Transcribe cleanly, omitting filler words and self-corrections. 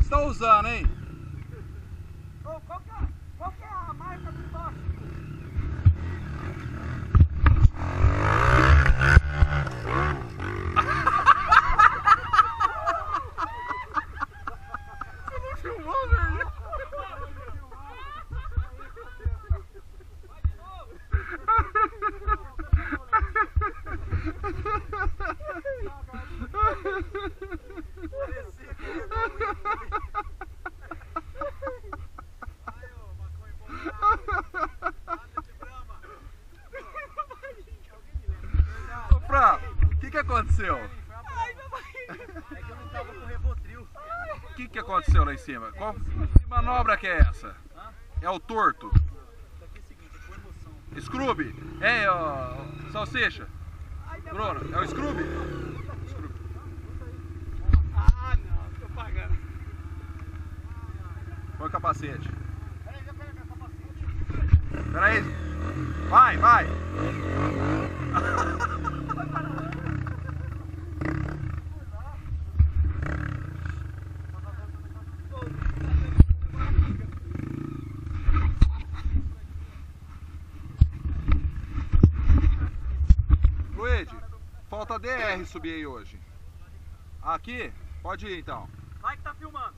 você tá usando, hein? Ô, qual que é a marca do toque? Você não filmou, velho? Ô, Fran, o que aconteceu? Ai, meu barriga. É que eu não tava com Revotril. O que aconteceu lá em cima? Qual que manobra que é essa? É o torto? Isso aqui é o seguinte, é com emoção. Scrooby? Hein, ó, Salsicha? Bruno, é o Scrooby? Ah, não, tô pagando. Põe o capacete. Peraí, já pega meu capacete. Peraí. Vai, vai. Luigi, falta DR subir aí hoje. Aqui? Pode ir então. Vai que tá filmando.